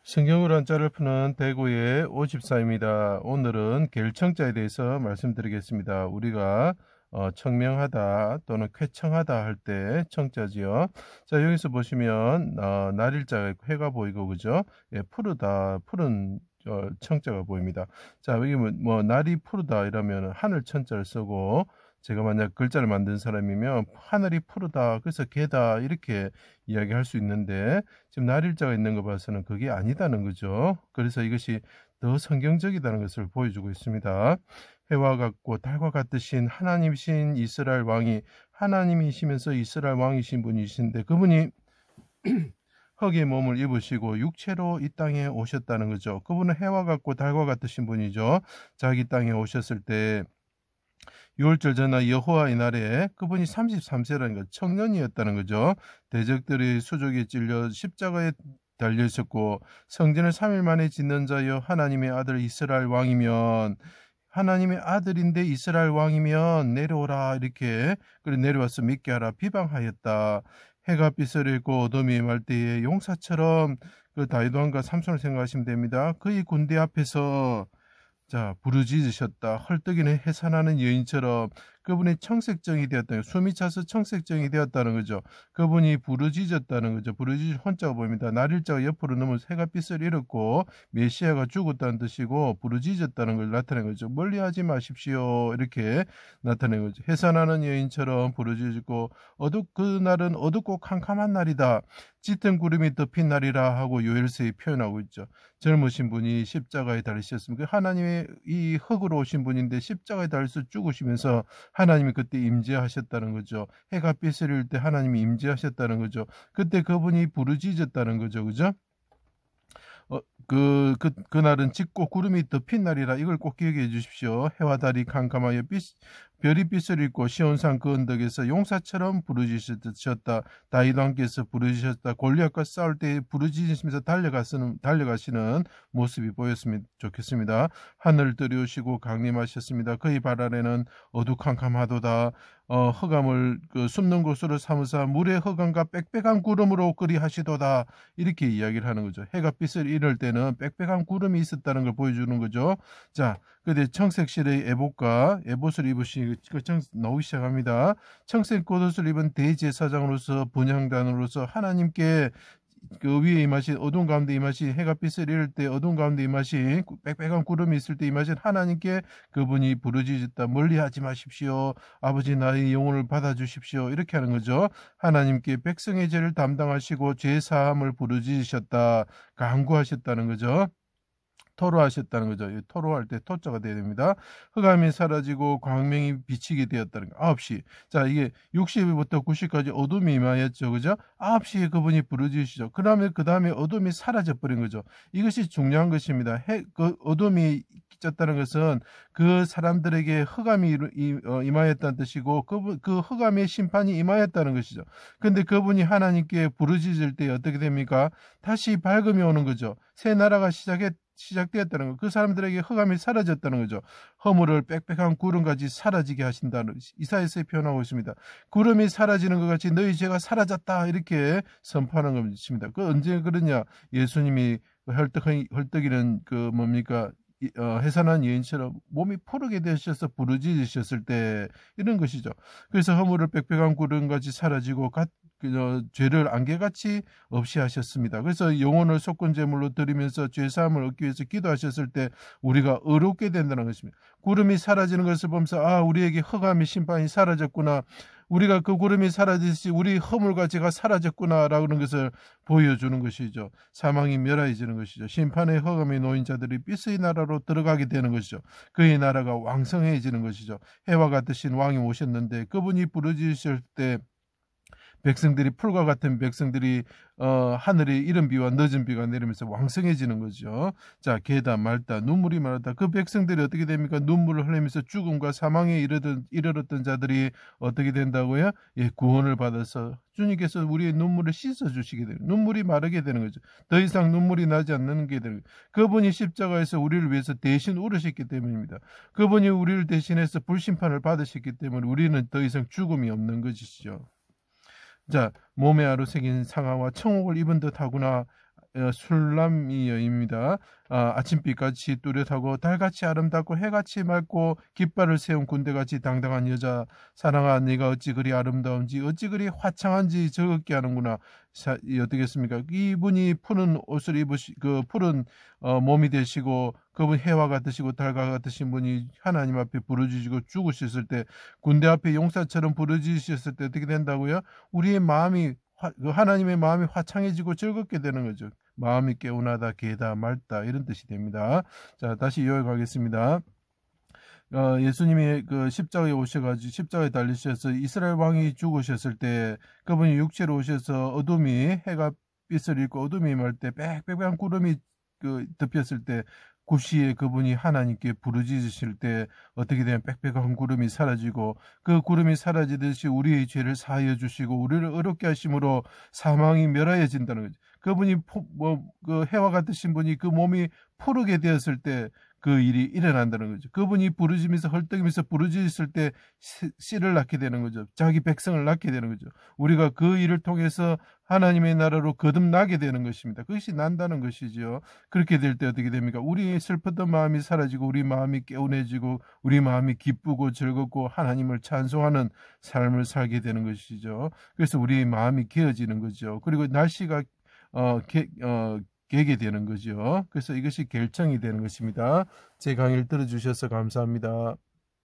성경을 한자를 푸는 대구의 오집사입니다. 오늘은 결청자에 대해서 말씀드리겠습니다. 우리가 청명하다 또는 쾌청하다 할 때 청자지요. 자, 여기서 보시면 날일자가 회가 보이고 그죠? 예, 푸르다 푸른 청자가 보입니다. 자, 여기 뭐 날이 푸르다 이러면 하늘 천자를 쓰고, 제가 만약 글자를 만든 사람이면 하늘이 푸르다 그래서 개다 이렇게 이야기할 수 있는데, 지금 날일자가 있는 거 봐서는 그게 아니다는 거죠. 그래서 이것이 더 성경적이다는 것을 보여주고 있습니다. 해와 같고 달과 같으신 하나님이신 이스라엘 왕이, 하나님이시면서 이스라엘 왕이신 분이신데 그분이 흙의 몸을 입으시고 육체로 이 땅에 오셨다는 거죠. 그분은 해와 같고 달과 같으신 분이죠. 자기 땅에 오셨을 때 6월절 전날 여호와의 날에 그분이 33세라는 거, 청년이었다는 거죠. 대적들의 수족에 찔려 십자가에 달려 있었고, 성전을 3일 만에 짓는 자여 하나님의 아들 이스라엘 왕이면, 하나님의 아들인데 이스라엘 왕이면 내려오라 이렇게, 그래 내려와서 믿게 하라 비방하였다. 해가 빛을 잃고 어둠이 임할 때에 용사처럼, 그 다윗 왕과 삼손을 생각하시면 됩니다. 그의 군대 앞에서 자, 부르짖으셨다. 헐떡이는 해산하는 여인처럼 그분이 청색정이 되었다는, 숨이 차서 청색정이 되었다는 거죠. 그분이 부르짖었다는 거죠. 부르짖을 혼자가 보입니다. 날일자가 옆으로 넘어서 해가 빛을 잃었고 메시아가 죽었다는 뜻이고, 부르짖었다는 걸 나타낸 거죠. 멀리하지 마십시오 이렇게 나타낸 거죠. 해산하는 여인처럼 부르짖고, 그날은 어둡고 캄캄한 날이다. 짙은 구름이 덮인 날이라 하고 요엘서에 표현하고 있죠. 젊으신 분이 십자가에 달리셨습니다. 하나님의 이 흙으로 오신 분인데 십자가에 달려서 죽으시면서 하나님이 그때 임재하셨다는 거죠. 해가 빛을 잃을 때 하나님이 임재하셨다는 거죠. 그때 그분이 부르짖었다는 거죠. 그죠? 그날은 짙고 구름이 덮인 날이라, 이걸 꼭 기억해 주십시오. 해와 달이 캄캄하여 별이 빛을 잃고 시온산 그 언덕에서 용사처럼 부르짖으셨다. 다윗 왕께서 부르짖으셨다. 골리앗과 싸울 때 부르짖으시면서 달려가시는 모습이 보였으면 좋겠습니다. 하늘을 들이우시고 강림하셨습니다. 그의 발 아래는 어두캄캄하도다. 흑암을 숨는 곳으로 삼으사 물의 흑암과 빽빽한 구름으로 그리하시도다. 이렇게 이야기를 하는 거죠. 해가 빛을 잃을 때는 빽빽한 구름이 있었다는 걸 보여주는 거죠. 자, 그때 청색실의 에봇을 입으시 나오기 시작합니다. 청색 겉옷을 입은 대제사장으로서 분향단으로서 하나님께 그 위에 임하신, 어두운 가운데 임하신, 해가 빛을 잃을 때 어두운 가운데 임하신, 빽빽한 구름이 있을 때 임하신 하나님께 그분이 부르짖었다. 멀리하지 마십시오. 아버지 나의 영혼을 받아주십시오. 이렇게 하는 거죠. 하나님께 백성의 죄를 담당하시고 죄사함을 부르짖으셨다. 간구하셨다는 거죠. 토로하셨다는 거죠. 토로할 때 토자가 돼야 됩니다. 흑암이 사라지고 광명이 비치게 되었다는 거. 9시. 자, 이게 60부터 90까지 어둠이 임하였죠. 그죠? 9시에 그분이 부르짖으시죠. 그 다음에 어둠이 사라져버린 거죠. 이것이 중요한 것입니다. 그 어둠이 끼쳤다는 것은 그 사람들에게 흑암이 임하였다는 뜻이고, 그 흑암의 심판이 임하였다는 것이죠. 근데 그분이 하나님께 부르짖을 때 어떻게 됩니까? 다시 밝음이 오는 거죠. 새 나라가 시작되었다는 거. 그 사람들에게 흑암이 사라졌다는 거죠. 허물을 빽빽한 구름까지 사라지게 하신다는 이사야서에 표현하고 있습니다. 구름이 사라지는 것 같이 너희 죄가 사라졌다 이렇게 선포하는 것입니다. 그 언제 그러냐? 예수님이 헐떡이는 해산한 여인처럼 몸이 푸르게 되셔서 부르짖으셨을 때 이런 것이죠. 그래서 허물을 빽빽한 구름같이 사라지고 죄를 안개같이 없이 하셨습니다. 그래서 영혼을 속건제물로 드리면서 죄사함을 얻기 위해서 기도하셨을 때 우리가 의롭게 된다는 것입니다. 구름이 사라지는 것을 보면서 우리에게 흑암의 심판이 사라졌구나. 우리가 그 구름이 사라지듯이 우리 허물과 죄가 사라졌구나라는 것을 보여주는 것이죠. 사망이 멸하여지는 것이죠. 심판의 흑암에 놓인 자들이 빛의 나라로 들어가게 되는 것이죠. 그의 나라가 왕성해지는 것이죠. 해와 같으신 왕이 오셨는데 그분이 부르짖으실 때 백성들이, 풀과 같은 백성들이 하늘에 이른 비와 늦은 비가 내리면서 왕성해지는 거죠. 자, 개다 말다 눈물이 많았다. 그 백성들이 어떻게 됩니까? 눈물을 흘리면서 죽음과 사망에 이르렀던 자들이 어떻게 된다고요? 예, 구원을 받아서 주님께서 우리의 눈물을 씻어주시게 되는, 눈물이 마르게 되는 거죠. 더 이상 눈물이 나지 않는 게 되는 거죠. 그분이 십자가에서 우리를 위해서 대신 울으셨기 때문입니다. 그분이 우리를 대신해서 불심판을 받으셨기 때문에 우리는 더 이상 죽음이 없는 것이죠. 자, 몸에 아로 새긴 상아와 청옥을 입은 듯 하구나. 술람이여입니다. 아침빛같이 뚜렷하고 달같이 아름답고 해같이 맑고 깃발을 세운 군대같이 당당한 여자 사랑아 네가 어찌 그리 아름다운지 어찌 그리 화창한지 즐겁게 하는구나. 어떻겠습니까? 이분이 푸른 옷을 입으시 그 푸른 몸이 되시고 그분 해와 같으시고 달과 같으신 분이 하나님 앞에 부르짖으시고 죽으셨을 때 군대 앞에 용사처럼 부르짖으셨을 때 어떻게 된다고요? 우리의 마음이 하나님의 마음이 화창해지고 즐겁게 되는 거죠. 마음이 개운하다, 개다, 맑다 이런 뜻이 됩니다. 자, 다시 이어가겠습니다. 예수님이 그 십자가에 오셔가지고 십자가에 달리셔서 이스라엘 왕이 죽으셨을 때 그분이 육체로 오셔서 어둠이 해가 빛을 잃고 어둠이 말 때 빽빽한 구름이 덮였을 때 굿시에 그분이 하나님께 부르짖으실 때 어떻게 되면 빽빽한 구름이 사라지고 그 구름이 사라지듯이 우리의 죄를 사하여 주시고 우리를 어렵게 하심으로 사망이 멸하여진다는 거죠. 그분이 그 해와 같으신 분이 그 몸이 푸르게 되었을 때 그 일이 일어난다는 거죠. 그분이 부르짖으면서 헐떡이면서 부르짖을 때 씨를 낳게 되는 거죠. 자기 백성을 낳게 되는 거죠. 우리가 그 일을 통해서 하나님의 나라로 거듭나게 되는 것입니다. 그것이 난다는 것이죠. 그렇게 될 때 어떻게 됩니까? 우리의 슬펐던 마음이 사라지고 우리 마음이 개운해지고 우리 마음이 기쁘고 즐겁고 하나님을 찬송하는 삶을 살게 되는 것이죠. 그래서 우리의 마음이 개어지는 거죠. 그리고 날씨가 개게 되는 거죠. 그래서 이것이 결정이 되는 것입니다. 제 강의를 들어주셔서 감사합니다.